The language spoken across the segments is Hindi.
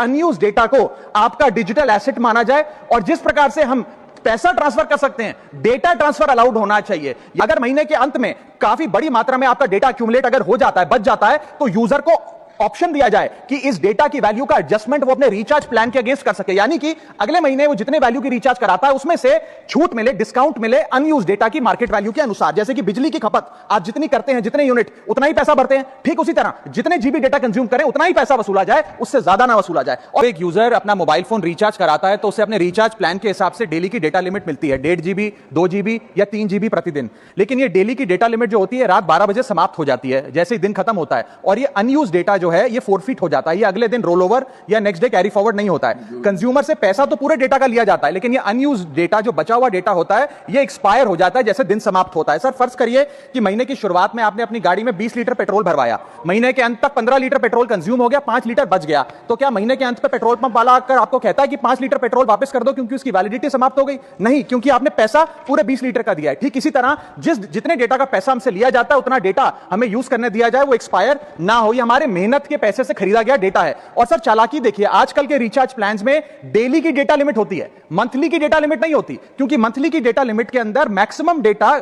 अनयूज डेटा को आपका डिजिटल एसेट माना जाए और जिस प्रकार से हम पैसा ट्रांसफर कर सकते हैं, डेटा ट्रांसफर अलाउड होना चाहिए। अगर महीने के अंत में काफी बड़ी मात्रा में आपका डेटा एक्यूमुलेट अगर हो जाता है, बच जाता है, तो यूजर को ऑप्शन दिया जाए कि इस डेटा की वैल्यू का एडजस्टमेंट वो अपने रिचार्ज प्लान के अगेंस्ट कर सके, यानी कि अगले महीने वो जितने वैल्यू की रिचार्ज कराता है उसमें से छूट मिले, डिस्काउंट मिले अनयूज डेटा की मार्केट वैल्यू के अनुसार। जैसे कि बिजली की खपत आप जितनी करते हैं, जितने यूनिट, उतना ही पैसा भरते हैं, ठीक उसी तरह जितने जीबी डेटा कंज्यूम करें उतना ही पैसा वसूला जाए, उससे ज्यादा ना वसूला जाए। और एक यूजर अपना मोबाइल फोन रिचार्ज कराता है तो उसे अपने रिचार्ज प्लान के हिसाब से डेली की डेटा लिमिट मिलती है, 1.5 GB, 2 GB या 3 GB प्रतिदिन। लेकिन ये डेली की डेटा लिमिट जो होती है रात 12 बजे समाप्त हो जाती है, जैसे ही दिन खत्म होता है, और ये अनयूज डेटा जो है ये फोरफिट हो जाता है, ये अगले दिन रोल ओवर या नेक्स्ट डे कैरी फॉरवर्ड नहीं होता है। कंज्यूमर से पैसा तो पूरे डेटा का लिया जाता है, लेकिन ये अनयूज डेटा जो बचा हुआ डेटा होता है ये एक्सपायर हो जाता है जैसे दिन समाप्त होता है। सर फर्ज करिए कि महीने की शुरुआत में आपने अपनी गाड़ी में 20 लीटर पेट्रोल भरवाया, महीने के अंत तक 15 लीटर पेट्रोल कंज्यूम हो गया, 5 लीटर बच गया, तो क्या महीने के अंत पे पेट्रोल पंप वाला आकर आपको कहता है कि 5 लीटर पेट्रोल वापस कर दो क्योंकि उसकी वैलिडिटी समाप्त हो गई? नहीं, क्योंकि आपने पैसा पूरे 20 लीटर का दिया है। ठीक इसी तरह जितने डेटा का पैसा हमसे लिया जाता है उतना डेटा हमें यूज करने दिया जाए, वो एक्सपायर ना हो, ये हमारे मेहनत के पैसे से खरीदा गया डेटा है। और सर चालाकी देखिए, आजकल के रिचार्ज प्लान्स में डेली की डेटा लिमिट होती है, मंथली की डेटा लिमिट नहीं होती, क्योंकि मंथली की डेटा लिमिट के अंदर मैक्सिमम डेटा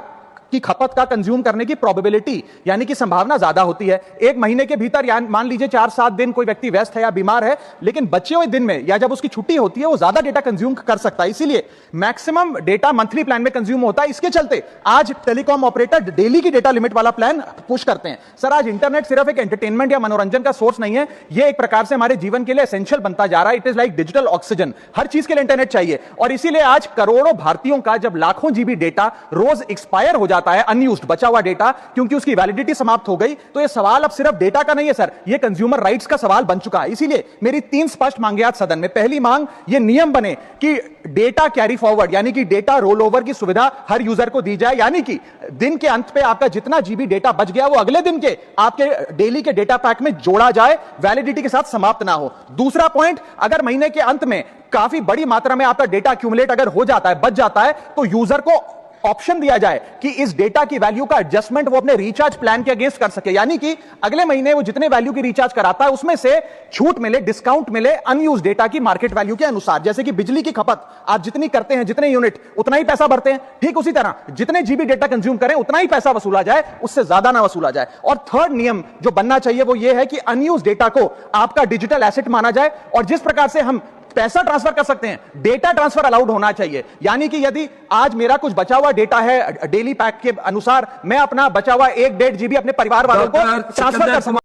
की खपत का कंज्यूम करने की प्रोबेबिलिटी यानी कि संभावना ज्यादा होती है। एक महीने के भीतर या मान लीजिए 4-7 दिन कोई व्यक्ति व्यस्त है या बीमार है, लेकिन बचे हुए दिन में या जब उसकी छुट्टी होती है वो ज्यादा डेटा कंज्यूम कर सकता है, इसीलिए मैक्सिमम डेटा मंथली प्लान में कंज्यूम होता है। इसके चलते आज टेलीकॉम ऑपरेटर डेली की डेटा लिमिट वाला प्लान पुश करते हैं। सर आज इंटरनेट सिर्फ एक एंटरटेनमेंट या मनोरंजन का सोर्स नहीं है, ये एक प्रकार से हमारे जीवन के लिए एसेंशियल बनता जा रहा है। It is like digital oxygen, हर चीज के लिए इंटरनेट चाहिए, और इसीलिए आज करोड़ों भारतीयों का जब लाखों जीबी डेटा रोज एक्सपायर हो जाता है, अनयूज्ड बचा हुआ डेटा, क्योंकि उसकी वैलिडिटी समाप्त हो गई, तो ये सवाल अब सिर्फ डेटा का नहीं है सर, ये कंज्यूमर राइट्स का सवाल बन चुका है। इसीलिए मेरी 3 स्पष्ट मांगे आज सदन में। पहली मांग, ये नियम बने कि डेटा कैरी फॉरवर्ड यानी कि डेटा रोल ओवर की सुविधा हर यूजर को दी जाए, यानी कि दिन के अंत पे आपका जितना जीबी डेटा बच गया वो अगले दिन के आपके डेली के डेटा पैक में जोड़ा जाए, वैलिडिटी के साथ समाप्त ना हो। दूसरा पॉइंट, अगर महीने के अंत में काफी बड़ी मात्रा में आपका डेटा एक्यूमुलेट अगर हो जाता है, बच जाता है, तो यूजर को ऑप्शन दिया जाए कि इस डेटा की वैल्यू का एडजस्टमेंट वो अपने रिचार्ज प्लान के अगेंस्ट कर सके, यानी कि अगले महीने वो जितने वैल्यू की रिचार्ज कराता है उसमें से छूट मिले, डिस्काउंट मिले अनयूज डेटा की मार्केट वैल्यू के अनुसार। जैसे कि बिजली की खपत आप जितनी करते हैं, जितने यूनिट, उतना ही पैसा भरते हैं, ठीक उसी तरह जितने जीबी डेटा कंज्यूम करें उतना ही पैसा वसूला जाए, उससे ज्यादा ना वसूला जाए। और थर्ड नियम जो बनना चाहिए वो ये है कि अनयूज डेटा को आपका डिजिटल एसेट माना जाए और जिस प्रकार से हम पैसा ट्रांसफर कर सकते हैं, डेटा ट्रांसफर अलाउड होना चाहिए। यानी कि यदि आज मेरा कुछ बचा हुआ डेटा है डेली पैक के अनुसार, मैं अपना बचा हुआ 1-1.5 GB अपने परिवार वालों को ट्रांसफर कर सकता हूं।